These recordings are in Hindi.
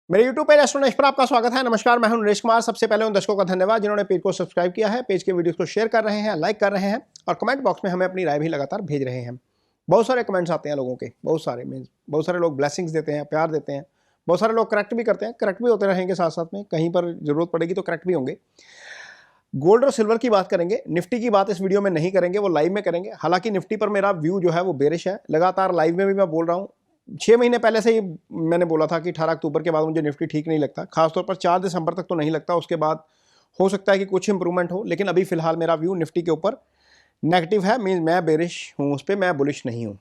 मेरे YouTube पेज एस्ट्रोनॉट पर आपका स्वागत है। नमस्कार, मैं हूं नरेश कुमार। सबसे पहले उन दर्शकों का धन्यवाद जिन्होंने पेज को सब्सक्राइब किया है, पेज के वीडियोस को शेयर कर रहे हैं, लाइक कर रहे हैं और कमेंट बॉक्स में हमें अपनी राय भी लगातार भेज रहे हैं। बहुत सारे कमेंट्स आते हैं लोगों के, बहुत सारे लोग ब्लेसिंग्स देते हैं, प्यार देते हैं, बहुत सारे लोग करेक्ट भी करते हैं, करेक्ट भी होते रहेंगे साथ साथ में, कहीं पर जरूरत पड़ेगी तो करेक्ट भी होंगे। गोल्ड और सिल्वर की बात करेंगे, निफ्टी की बात इस वीडियो में नहीं करेंगे, वो लाइव में करेंगे। हालांकि निफ्टी पर मेरा व्यू जो है वो बेरिश है, लगातार लाइव में भी मैं बोल रहा हूँ। 6 महीने पहले से ही मैंने बोला था कि 18 अक्टूबर के बाद मुझे निफ्टी ठीक नहीं लगता, खासतौर पर 4 दिसंबर तक तो नहीं लगता, उसके बाद हो सकता है कि कुछ इंप्रूवमेंट हो, लेकिन अभी फिलहाल मेरा व्यू निफ्टी के ऊपर नेगेटिव है। मीन मैं बेरिश हूँ उस पर, मैं बुलिश नहीं हूँ।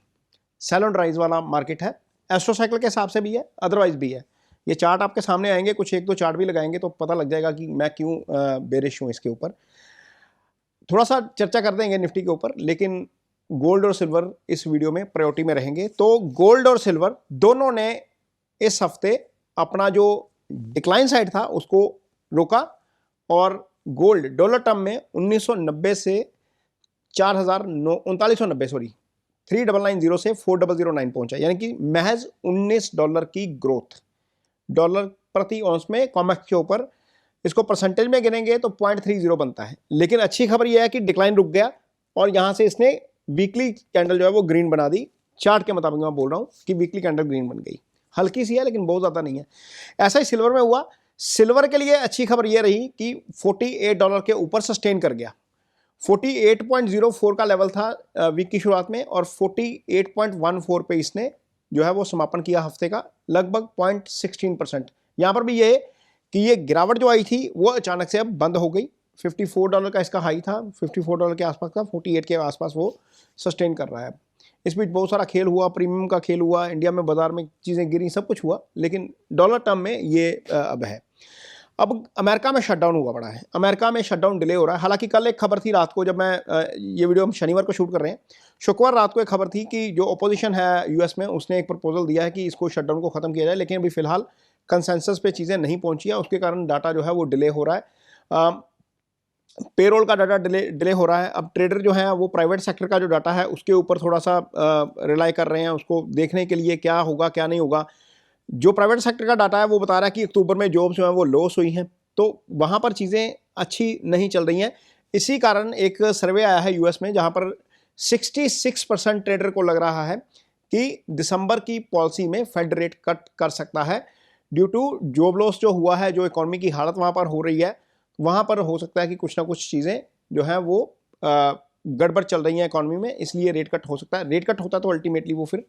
सेल एंड राइज वाला मार्केट है, एस्ट्रो साइकिल के हिसाब से भी है, अदरवाइज भी है। ये चार्ट आपके सामने आएंगे, कुछ एक दो चार्ट भी लगाएंगे तो पता लग जाएगा कि मैं क्यों बेरिश हूँ इसके ऊपर। थोड़ा सा चर्चा कर देंगे निफ्टी के ऊपर, लेकिन गोल्ड और सिल्वर इस वीडियो में प्रायोरिटी में रहेंगे। तो गोल्ड और सिल्वर दोनों ने इस हफ्ते अपना जो डिक्लाइन साइड था उसको रोका और गोल्ड डॉलर टर्म में 1990 से 3990 सॉरी 3990 से 4009 पहुंचा, यानी कि महज $19 की ग्रोथ। डॉलर प्रति औंस में कॉमेक्स के ऊपर इसको परसेंटेज में गिनेंगे तो 0.30 बनता है। लेकिन अच्छी खबर यह है कि डिक्लाइन रुक गया और यहां से इसने वीकली कैंडल जो है वो ग्रीन बना दी। चार्ट के मुताबिक मैं बोल रहा हूं कि वीकली कैंडल ग्रीन बन गई, हल्की सी है लेकिन बहुत ज़्यादा नहीं है। ऐसा ही सिल्वर में हुआ। सिल्वर के लिए अच्छी खबर यह रही कि $48 के ऊपर सस्टेन कर गया। 48.04 का लेवल था वीक की शुरुआत में और 48.14 पे इसने जो है वो समापन किया हफ्ते का, लगभग 0.16%। यहाँ पर भी ये कि ये गिरावट जो आई थी वो अचानक से अब बंद हो गई। $54 का इसका हाई था, $54 के आसपास का, 48 के आसपास वो सस्टेन कर रहा है। इस बीच बहुत सारा खेल हुआ, प्रीमियम का खेल हुआ, इंडिया में बाजार में चीज़ें गिरी, सब कुछ हुआ, लेकिन डॉलर टर्म में ये अब है। अब अमेरिका में शटडाउन हुआ पड़ा है, अमेरिका में शटडाउन डिले हो रहा है। हालांकि कल एक खबर थी रात को, जब मैं ये वीडियो हम शनिवार को शूट कर रहे हैं, शुक्रवार रात को एक खबर थी कि जो अपोजिशन है यूएस में उसने एक प्रपोजल दिया है कि इसको शटडाउन को ख़त्म किया जाए, लेकिन अभी फिलहाल कंसेंसस पे चीज़ें नहीं पहुंची है, उसके कारण डाटा जो है वो डिले हो रहा है। पेरोल का डाटा डिले हो रहा है। अब ट्रेडर जो है वो प्राइवेट सेक्टर का जो डाटा है उसके ऊपर थोड़ा सा रिलाई कर रहे हैं, उसको देखने के लिए क्या होगा क्या नहीं होगा। जो प्राइवेट सेक्टर का डाटा है वो बता रहा है कि अक्टूबर में जॉब्स जो है वो लॉस हुई हैं, तो वहाँ पर चीज़ें अच्छी नहीं चल रही हैं। इसी कारण एक सर्वे आया है यूएस में, जहाँ पर 66% ट्रेडर को लग रहा है कि दिसंबर की पॉलिसी में फेड रेट कट कर सकता है ड्यू टू जॉब लॉस जो हुआ है, जो इकोनॉमी की हालत वहाँ पर हो रही है। वहाँ पर हो सकता है कि कुछ ना कुछ चीज़ें जो हैं वो गड़बड़ चल रही हैं इकोनॉमी में, इसलिए रेट कट हो सकता है। रेट कट होता है तो अल्टीमेटली वो फिर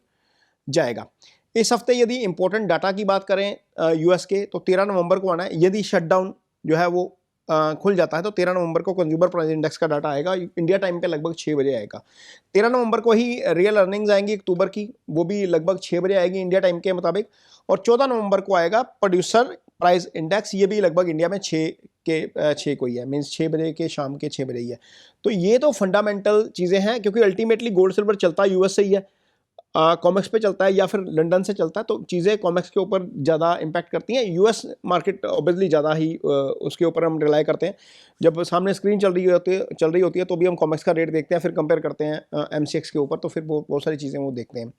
जाएगा। इस हफ्ते यदि इंपॉर्टेंट डाटा की बात करें यूएस के, तो 13 नवंबर को आना है। यदि शटडाउन जो है वो खुल जाता है तो 13 नवंबर को कंज्यूमर प्राइस इंडेक्स का डाटा आएगा, इंडिया टाइम पे लगभग 6 बजे आएगा। 13 नवंबर को ही रियल अर्निंग्स आएंगी अक्टूबर की, वो भी लगभग 6 बजे आएगी इंडिया टाइम के मुताबिक। और 14 नवंबर को आएगा प्रोड्यूसर प्राइस इंडेक्स, ये भी लगभग इंडिया में 6 को ही है, मीन्स 6 बजे के, शाम के 6 बजे ही है। तो ये तो फंडामेंटल चीज़ें हैं, क्योंकि अल्टीमेटली गोल्ड सिल्वर चलता है यूएस से ही है, कॉमेक्स पे चलता है या फिर लंदन से चलता है, तो चीज़ें कॉमेक्स के ऊपर ज़्यादा इम्पैक्ट करती हैं। यूएस मार्केट ऑब्वियसली ज़्यादा ही उसके ऊपर हम रिलाई करते हैं। जब सामने स्क्रीन चल रही होती है तो भी हम कॉमेक्स का रेट देखते हैं, फिर कंपेयर करते हैं एमसीएक्स के ऊपर, तो फिर बहुत सारी चीज़ें वो देखते हैं।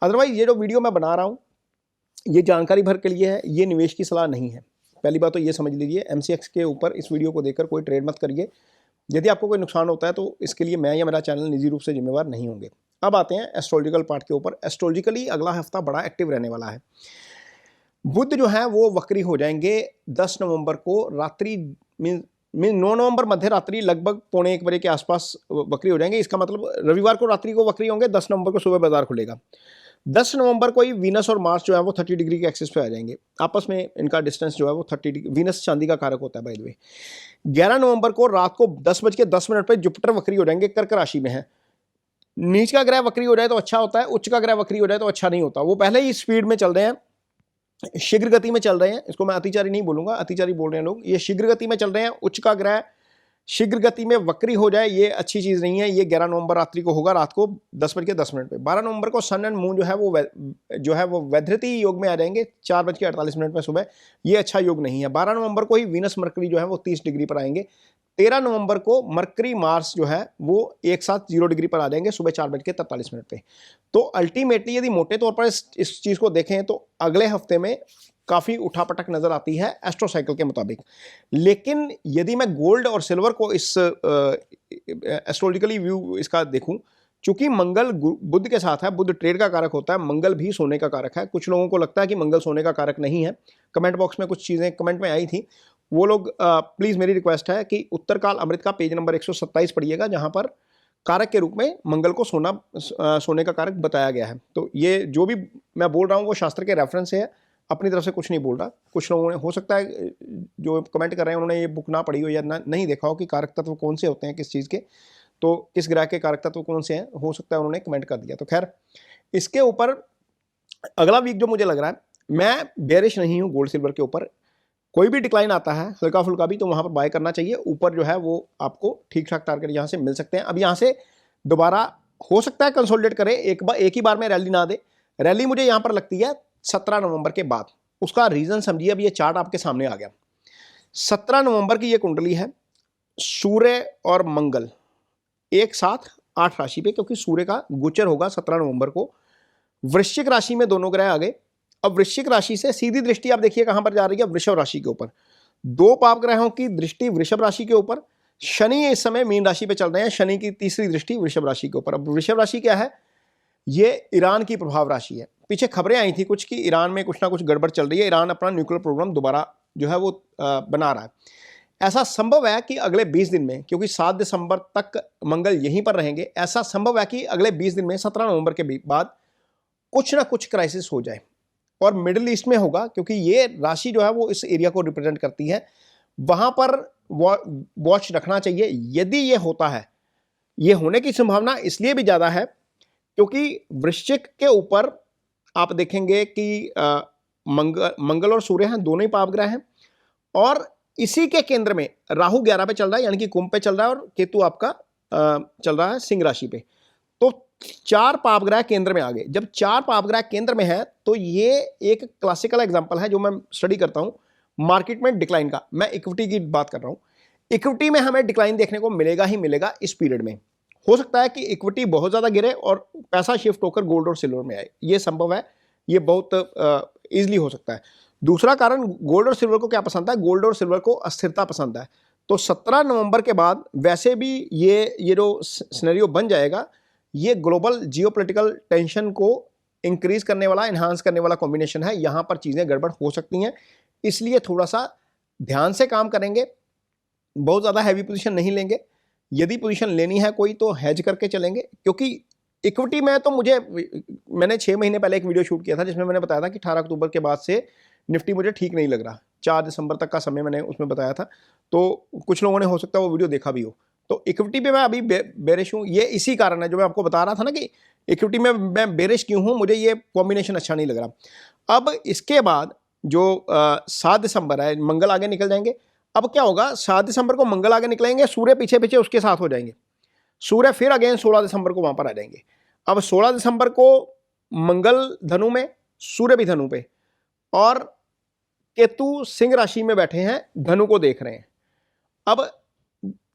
अदरवाइज ये जो वीडियो मैं बना रहा हूँ ये जानकारी भर के लिए है, ये निवेश की सलाह नहीं है। पहली बात तो ये समझ लीजिए, एमसीएक्स के ऊपर इस वीडियो को देखकर कोई ट्रेड मत करिए। यदि आपको कोई नुकसान होता है तो इसके लिए मैं या मेरा चैनल निजी रूप से जिम्मेवार नहीं होंगे। अब आते हैं एस्ट्रोलॉजिकल पार्ट के ऊपर। एस्ट्रोलॉजिकली अगला हफ्ता बड़ा एक्टिव रहने वाला है। बुध जो है वो वक्री हो जाएंगे 10 नवंबर को रात्रि, मीन 9 नवंबर मध्य रात्रि लगभग 12:45 बजे के आसपास वक्री हो जाएंगे। इसका मतलब रविवार को रात्रि को वक्री होंगे, 10 नवंबर को सुबह बाजार खुलेगा। 10 नवंबर को ही वीनस और मार्स जो है वो 30 डिग्री के एक्सिस पे आ जाएंगे, आपस में इनका डिस्टेंस जो है वो 30 डिग्री। वीनस चांदी का कारक होता है बाय द वे। 11 नवंबर को रात को 10:10 पे जुपिटर वक्री हो जाएंगे, कर्क राशि में है। नीच का ग्रह वक्री हो जाए तो अच्छा होता है, उच्च का ग्रह वक्री हो जाए तो अच्छा नहीं होता। वो पहले ही स्पीड में चल रहे हैं, शीघ्र गति में चल रहे हैं। इसको मैं अतिचारी नहीं बोलूंगा, अतिचारी बोल रहे हैं लोग। ये शीघ्र गति में चल रहे हैं। उच्च का ग्रह शीघ्र गति में वक्री हो जाए ये अच्छी चीज़ नहीं है। ये 11 नवंबर रात्रि को होगा, रात को 10:10 पे। 12 नवंबर को सन एंड मून जो है वो वैधृति योग में आ जाएंगे 4:48 में सुबह। ये अच्छा योग नहीं है। 12 नवंबर को ही वीनस मरकरी जो है वो 30 डिग्री पर आएंगे। 13 नवंबर को मरकरी मार्स जो है वो एक साथ 0 डिग्री पर आ जाएंगे सुबह 4:43 पे। तो अल्टीमेटली यदि मोटे तौर पर इस चीज़ को देखें तो अगले हफ्ते में काफ़ी उठापटक नज़र आती है एस्ट्रो साइकिल के मुताबिक। लेकिन यदि मैं गोल्ड और सिल्वर को इस एस्ट्रोलॉजिकली व्यू इसका देखूं, चूंकि मंगल बुध के साथ है, बुध ट्रेड का कारक होता है, मंगल भी सोने का कारक है। कुछ लोगों को लगता है कि मंगल सोने का कारक नहीं है। कमेंट बॉक्स में कुछ चीज़ें कमेंट में आई थी, वो लोग प्लीज़ मेरी रिक्वेस्ट है कि उत्तरकाल अमृत का पेज नंबर 127 पढ़िएगा, जहाँ पर कारक के रूप में मंगल को सोने का कारक बताया गया है। तो ये जो भी मैं बोल रहा हूँ वो शास्त्र के रेफरेंस से है, अपनी तरफ से कुछ नहीं बोल रहा। कुछ लोगों ने, हो सकता है जो कमेंट कर रहे हैं उन्होंने ये बुक ना पढ़ी हो या नहीं देखा हो कि कारक तत्व कौन से होते हैं किस चीज़ के, तो किस ग्रह के कारक तत्व कौन से हैं, हो सकता है उन्होंने कमेंट कर दिया। तो खैर, इसके ऊपर अगला वीक जो मुझे लग रहा है, मैं बेरिश नहीं हूँ गोल्ड सिल्वर के ऊपर। कोई भी डिक्लाइन आता है हल्का फुल्का भी, तो वहाँ पर बाय करना चाहिए। ऊपर जो है वो आपको ठीक ठाक टारगेट यहाँ से मिल सकते हैं। अब यहाँ से दोबारा हो सकता है कंसोलिडेट करे, एक ही बार में रैली ना दे। रैली मुझे यहाँ पर लगती है 17 नवंबर के बाद। उसका रीज़न समझिए, अब ये चार्ट आपके सामने आ गया। 17 नवंबर की ये कुंडली है, सूर्य और मंगल एक साथ 8 राशि पे, क्योंकि सूर्य का गोचर होगा 17 नवंबर को। वृश्चिक राशि में दोनों ग्रह आ गए। अब वृश्चिक राशि से सीधी दृष्टि आप देखिए कहां पर जा रही है, वृषभ राशि के ऊपर। दो पाप ग्रहों की दृष्टि वृषभ राशि के ऊपर। शनि इस समय मीन राशि पे चल रहे हैं, शनि की तीसरी दृष्टि वृषभ राशि के ऊपर। अब वृषभ राशि क्या है, ये ईरान की प्रभाव राशि है। पीछे खबरें आई थी कुछ कि ईरान में कुछ ना कुछ गड़बड़ चल रही है, ईरान अपना न्यूक्लियर प्रोग्राम दोबारा जो है वो बना रहा है। ऐसा संभव है कि अगले 20 दिन में, क्योंकि 7 दिसंबर तक मंगल यहीं पर रहेंगे, ऐसा संभव है कि अगले 20 दिन में 17 नवंबर के बाद कुछ ना कुछ क्राइसिस हो जाए, और मिडिल ईस्ट में होगा, क्योंकि ये राशि जो है वो इस एरिया को रिप्रेजेंट करती है। वहां पर वॉच रखना चाहिए। यदि ये होता है, ये होने की संभावना इसलिए भी ज़्यादा है क्योंकि वृश्चिक के ऊपर आप देखेंगे कि मंगल और सूर्य हैं, दोनों ही पाप ग्रह हैं, और इसी के केंद्र में राहु 11 पे चल रहा है, यानी कि कुंभ पे चल रहा है, और केतु आपका चल रहा है सिंह राशि पे। तो 4 पाप ग्रह केंद्र में आ गए। जब 4 पाप ग्रह केंद्र में है, तो ये एक क्लासिकल एग्जांपल है जो मैं स्टडी करता हूं मार्केट में डिक्लाइन का। मैं इक्विटी की बात कर रहा हूं। इक्विटी में हमें डिक्लाइन देखने को मिलेगा ही मिलेगा इस पीरियड में। हो सकता है कि इक्विटी बहुत ज़्यादा गिरे और पैसा शिफ्ट होकर गोल्ड और सिल्वर में आए, ये संभव है, ये बहुत ईजिली हो सकता है। दूसरा कारण, गोल्ड और सिल्वर को क्या पसंद है, गोल्ड और सिल्वर को अस्थिरता पसंद है। तो 17 नवंबर के बाद वैसे भी ये जो सिनेरियो बन जाएगा, ये ग्लोबल जियोपॉलिटिकल टेंशन को इंक्रीज करने वाला, एनहांस करने वाला कॉम्बिनेशन है। यहाँ पर चीज़ें गड़बड़ हो सकती हैं, इसलिए थोड़ा सा ध्यान से काम करेंगे, बहुत ज़्यादा हैवी पोजीशन नहीं लेंगे। यदि पोजीशन लेनी है कोई तो हेज करके चलेंगे, क्योंकि इक्विटी में तो मैंने 6 महीने पहले एक वीडियो शूट किया था जिसमें मैंने बताया था कि 18 अक्टूबर के बाद से निफ्टी मुझे ठीक नहीं लग रहा। 4 दिसंबर तक का समय मैंने उसमें बताया था, तो कुछ लोगों ने हो सकता है वो वीडियो देखा भी हो। तो इक्विटी पे मैं अभी बेरिश हूँ। ये इसी कारण है जो मैं आपको बता रहा था ना कि इक्विटी में मैं बेरिश क्यों हूँ, मुझे ये कॉम्बिनेशन अच्छा नहीं लग रहा। अब इसके बाद जो 7 दिसंबर है, मंगल आगे निकल जाएंगे। अब क्या होगा, 7 दिसंबर को मंगल आगे निकलेंगे, सूर्य पीछे पीछे उसके साथ हो जाएंगे। सूर्य फिर अगेन 16 दिसंबर को वहां पर आ जाएंगे। अब 16 दिसंबर को मंगल धनु में, सूर्य भी धनु पे, और केतु सिंह राशि में बैठे हैं, धनु को देख रहे हैं। अब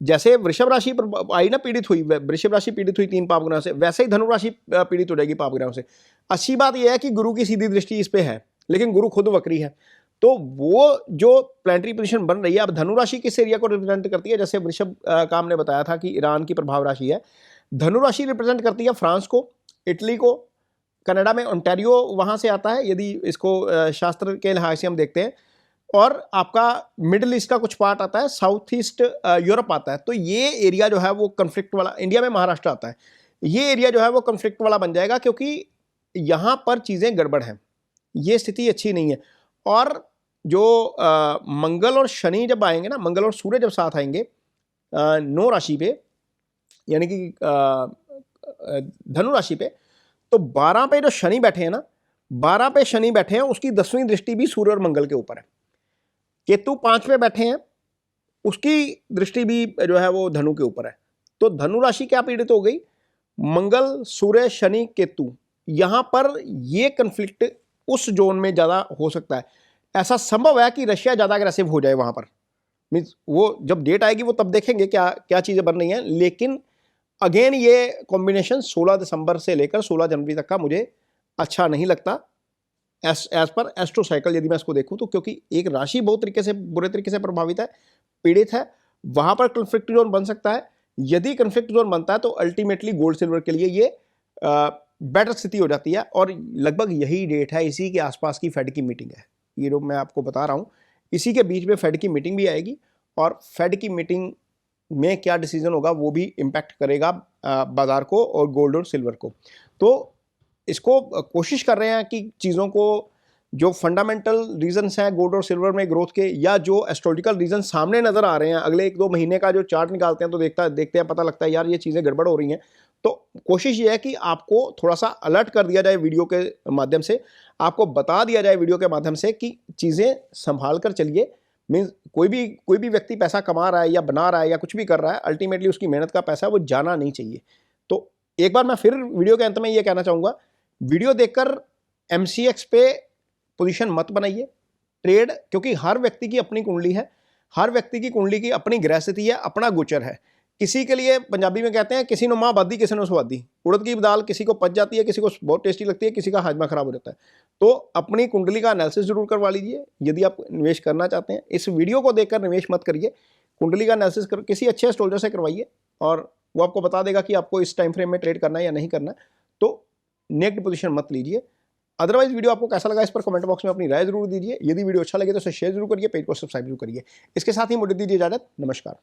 जैसे वृषभ राशि पर आई ना पीड़ित हुई, वृषभ राशि पीड़ित हुई 3 पाप ग्रहों से, वैसे ही धनु राशि पीड़ित हो जाएगी पाप ग्रहों से। अच्छी बात यह है कि गुरु की सीधी दृष्टि इस पे है, लेकिन गुरु खुद वक्री है, तो वो जो प्लैनेटरी पोजीशन बन रही है। अब धनु राशि किस एरिया को रिप्रेजेंट करती है, जैसे वृषभ का हमने बताया था कि ईरान की प्रभाव राशि है, धनु राशि रिप्रेजेंट करती है फ्रांस को, इटली को, कनाडा में ओंटारियो वहां से आता है यदि इसको शास्त्र के लिहाज से हम देखते हैं, और आपका मिडिल ईस्ट का कुछ पार्ट आता है, साउथ ईस्ट यूरोप आता है। तो ये एरिया जो है वो कन्फ्लिक्ट वाला, इंडिया में महाराष्ट्र आता है, ये एरिया जो है वो कन्फ्लिक्ट वाला बन जाएगा, क्योंकि यहाँ पर चीज़ें गड़बड़ हैं, ये स्थिति अच्छी नहीं है। और जो मंगल और शनि जब आएंगे ना, मंगल और सूर्य जब साथ आएंगे 9 राशि पे, यानी कि धनु राशि पे, तो 12 पे जो शनि बैठे हैं ना, 12 पे शनि बैठे हैं, उसकी 10वीं दृष्टि भी सूर्य और मंगल के ऊपर है। केतु 5 पे बैठे हैं, उसकी दृष्टि भी जो है वो धनु के ऊपर है। तो धनु राशि क्या पीड़ित हो गई, मंगल, सूर्य, शनि, केतु, यहां पर ये कंफ्लिक्ट उस जोन में ज्यादा हो सकता है। ऐसा संभव है कि रशिया ज्यादा अग्रेसिव हो जाए वहां पर, मीन्स वो जब डेट आएगी वो तब देखेंगे क्या क्या चीजें बन रही हैं। लेकिन अगेन ये कॉम्बिनेशन 16 दिसंबर से लेकर 16 जनवरी तक का मुझे अच्छा नहीं लगता। एज पर एस्ट्रो साइकिल यदि मैं इसको देखूं तो, क्योंकि एक राशि बहुत तरीके से बुरे तरीके से प्रभावित है, पीड़ित है, वहां पर कन्फ्लिक्ट जोन बन सकता है। यदि कन्फ्लिक्ट जोन बनता है तो अल्टीमेटली गोल्ड सिल्वर के लिए ये बेटर स्थिति हो जाती है। और लगभग यही डेट है, इसी के आसपास की फेड की मीटिंग है, ये जो मैं आपको बता रहा हूँ, इसी के बीच में फेड की मीटिंग भी आएगी और फेड की मीटिंग में क्या डिसीजन होगा वो भी इम्पैक्ट करेगा बाजार को और गोल्ड और सिल्वर को। तो इसको कोशिश कर रहे हैं कि चीज़ों को, जो फंडामेंटल रीजंस हैं गोल्ड और सिल्वर में ग्रोथ के, या जो एस्ट्रोलॉजिकल रीजन सामने नजर आ रहे हैं, अगले 1-2 महीने का जो चार्ट निकालते हैं तो देखते हैं पता लगता है यार ये चीज़ें गड़बड़ हो रही हैं। तो कोशिश ये है कि आपको थोड़ा सा अलर्ट कर दिया जाए वीडियो के माध्यम से, आपको बता दिया जाए वीडियो के माध्यम से कि चीज़ें संभाल कर चलिए। मीन्स कोई भी व्यक्ति पैसा कमा रहा है या बना रहा है या कुछ भी कर रहा है, अल्टीमेटली उसकी मेहनत का पैसा वो जाना नहीं चाहिए। तो एक बार मैं फिर वीडियो के अंत में ये कहना चाहूँगा, वीडियो देखकर MCX पे पोजीशन मत बनाइए, ट्रेड, क्योंकि हर व्यक्ति की अपनी कुंडली है, हर व्यक्ति की कुंडली की अपनी ग्रह स्थिति है, अपना गोचर है। किसी के लिए पंजाबी में कहते हैं किसी ने माँ बादी किसी ने स्वादी, उड़द की दाल किसी को पच जाती है, किसी को बहुत टेस्टी लगती है, किसी का हाजमा खराब हो जाता है। तो अपनी कुंडली का एनालिसिस जरूर करवा लीजिए यदि आप निवेश करना चाहते हैं। इस वीडियो को देखकर निवेश मत करिए, कुंडली का एनालिसिस कर किसी अच्छे एस्ट्रोलॉजर से करवाइए और वो आपको बता देगा कि आपको इस टाइम फ्रेम में ट्रेड करना है या नहीं करना है। तो नेक्ड पोजीशन मत लीजिए। अदरवाइज वीडियो आपको कैसा लगा इस पर कमेंट बॉक्स में अपनी राय जरूर दीजिए। यदि वीडियो अच्छा लगे तो इसे शेयर जरूर करिए, पेज को सब्सक्राइब जरूर करिए। इसके साथ ही मुझे दीजिए इजाजत, नमस्कार।